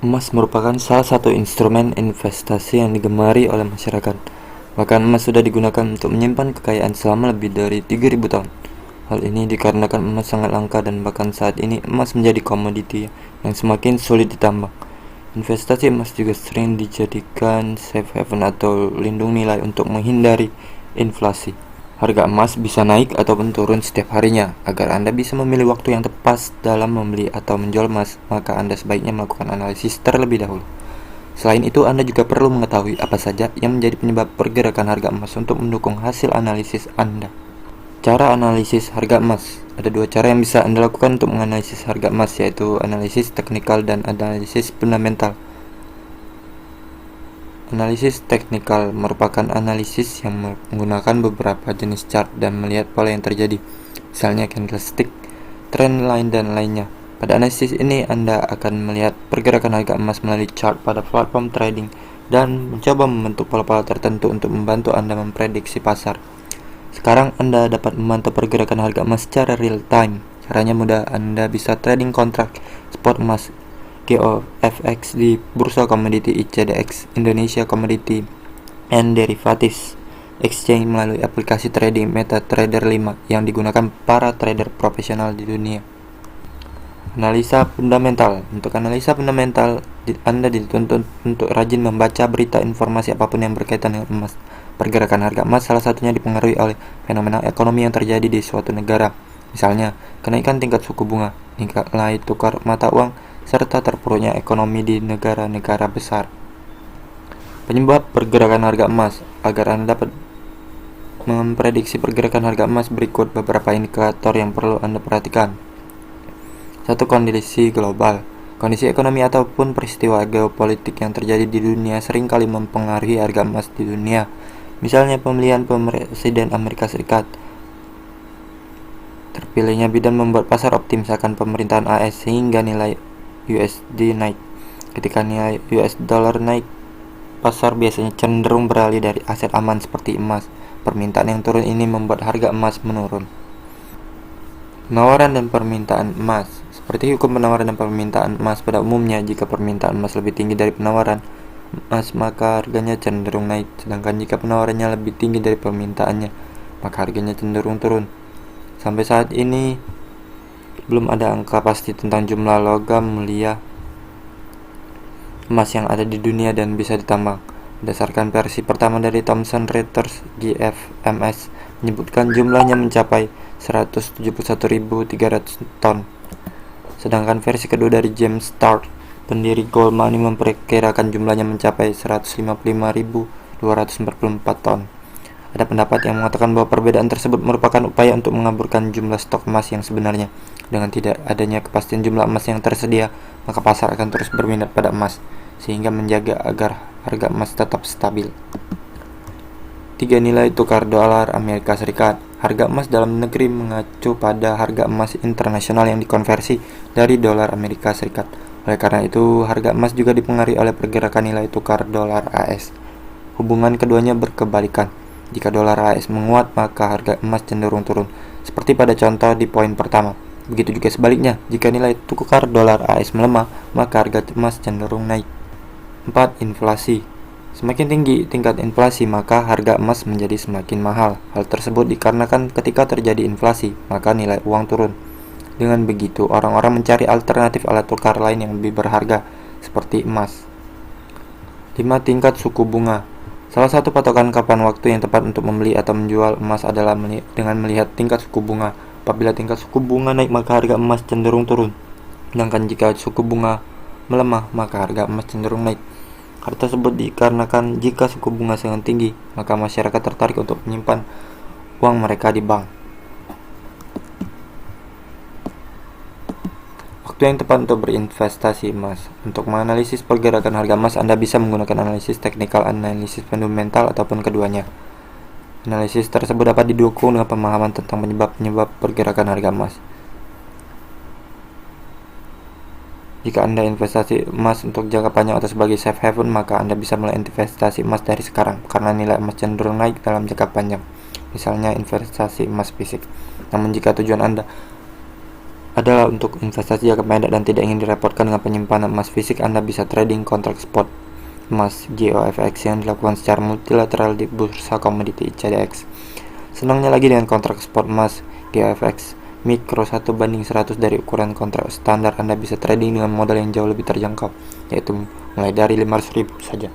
Emas merupakan salah satu instrumen investasi yang digemari oleh masyarakat. Bahkan emas sudah digunakan untuk menyimpan kekayaan selama lebih dari 3.000 tahun. Hal ini dikarenakan emas sangat langka dan bahkan saat ini emas menjadi komoditi yang semakin sulit ditambang. Investasi emas juga sering dijadikan safe haven atau lindung nilai untuk menghindari inflasi. Harga emas bisa naik ataupun turun setiap harinya. Agar Anda bisa memilih waktu yang tepat dalam membeli atau menjual emas, maka Anda sebaiknya melakukan analisis terlebih dahulu. Selain itu, Anda juga perlu mengetahui apa saja yang menjadi penyebab pergerakan harga emas untuk mendukung hasil analisis Anda. Cara analisis harga emas. Ada dua cara yang bisa Anda lakukan untuk menganalisis harga emas, yaitu analisis teknikal dan analisis fundamental. Analisis teknikal merupakan analisis yang menggunakan beberapa jenis chart dan melihat pola yang terjadi, misalnya candlestick, trend line, dan lainnya. Pada analisis ini, Anda akan melihat pergerakan harga emas melalui chart pada platform trading dan mencoba membentuk pola-pola tertentu untuk membantu Anda memprediksi pasar. Sekarang Anda dapat memantau pergerakan harga emas secara real time. Caranya mudah, Anda bisa trading kontrak spot emas GOFX di Bursa Komoditi ICDX Indonesia Commodity and Derivatives Exchange melalui aplikasi trading MetaTrader 5 yang digunakan para trader profesional di dunia. Analisa fundamental. Untuk analisa fundamental, Anda dituntut untuk rajin membaca berita informasi apapun yang berkaitan dengan emas. Pergerakan harga emas salah satunya dipengaruhi oleh fenomena ekonomi yang terjadi di suatu negara. Misalnya, kenaikan tingkat suku bunga, nilai tukar mata uang, serta terpuruknya ekonomi di negara-negara besar. Penyebab pergerakan harga emas. Agar Anda dapat memprediksi pergerakan harga emas, berikut beberapa indikator yang perlu Anda perhatikan. 1. Kondisi global. Kondisi ekonomi ataupun peristiwa geopolitik yang terjadi di dunia seringkali mempengaruhi harga emas di dunia. Misalnya pemilihan Presiden Amerika Serikat. Terpilihnya Biden membuat pasar optimis akan pemerintahan AS sehingga nilai USD naik. Ketika nilai US dollar naik, pasar biasanya cenderung beralih dari aset aman seperti emas. Permintaan yang turun ini membuat harga emas menurun. Penawaran dan permintaan emas. Seperti hukum penawaran dan permintaan emas pada umumnya, jika permintaan emas lebih tinggi dari penawaran emas, maka harganya cenderung naik. Sedangkan jika penawarannya lebih tinggi dari permintaannya, maka harganya cenderung turun. Sampai saat ini belum ada angka pasti tentang jumlah logam mulia emas yang ada di dunia dan bisa ditambang. Berdasarkan versi pertama dari Thomson Reuters, GFMS menyebutkan jumlahnya mencapai 171.300 ton. Sedangkan versi kedua dari James Stark, pendiri Gold Money, memperkirakan jumlahnya mencapai 155.244 ton. Ada pendapat yang mengatakan bahwa perbedaan tersebut merupakan upaya untuk mengaburkan jumlah stok emas yang sebenarnya. Dengan tidak adanya kepastian jumlah emas yang tersedia, maka pasar akan terus berminat pada emas, sehingga menjaga agar harga emas tetap stabil. 3. Nilai tukar dolar Amerika Serikat. Harga emas dalam negeri mengacu pada harga emas internasional yang dikonversi dari dolar Amerika Serikat. Oleh karena itu, harga emas juga dipengaruhi oleh pergerakan nilai tukar dolar AS. Hubungan keduanya berkebalikan. Jika dolar AS menguat, maka harga emas cenderung turun, seperti pada contoh di poin pertama. Begitu juga sebaliknya, jika nilai tukar dolar AS melemah, maka harga emas cenderung naik. 4. Inflasi. Semakin tinggi tingkat inflasi, maka harga emas menjadi semakin mahal. Hal tersebut dikarenakan ketika terjadi inflasi, maka nilai uang turun. Dengan begitu, orang-orang mencari alternatif alat tukar lain yang lebih berharga, seperti emas. 5. Tingkat suku bunga. Salah satu patokan kapan waktu yang tepat untuk membeli atau menjual emas adalah dengan melihat tingkat suku bunga. Apabila tingkat suku bunga naik, maka harga emas cenderung turun. Sedangkan jika suku bunga melemah, maka harga emas cenderung naik. Hal tersebut dikarenakan jika suku bunga sangat tinggi, maka masyarakat tertarik untuk menyimpan uang mereka di bank. Waktu yang tepat untuk berinvestasi emas. Untuk menganalisis pergerakan harga emas, Anda bisa menggunakan analisis teknikal, analisis fundamental, ataupun keduanya. Analisis tersebut dapat didukung dengan pemahaman tentang penyebab-penyebab pergerakan harga emas. Jika Anda investasi emas untuk jangka panjang atau sebagai safe haven, maka Anda bisa mulai investasi emas dari sekarang, karena nilai emas cenderung naik dalam jangka panjang. Misalnya investasi emas fisik. Namun jika tujuan Anda adalah untuk investasi jangka pendek dan tidak ingin direpotkan dengan penyimpanan emas fisik. Anda bisa trading kontrak spot emas GOFX yang dilakukan secara multilateral di bursa komoditi CDX. Senangnya lagi dengan kontrak spot emas GOFX mikro 1:100 dari ukuran kontrak standar, Anda bisa trading dengan modal yang jauh lebih terjangkau, yaitu mulai dari 500.000 saja.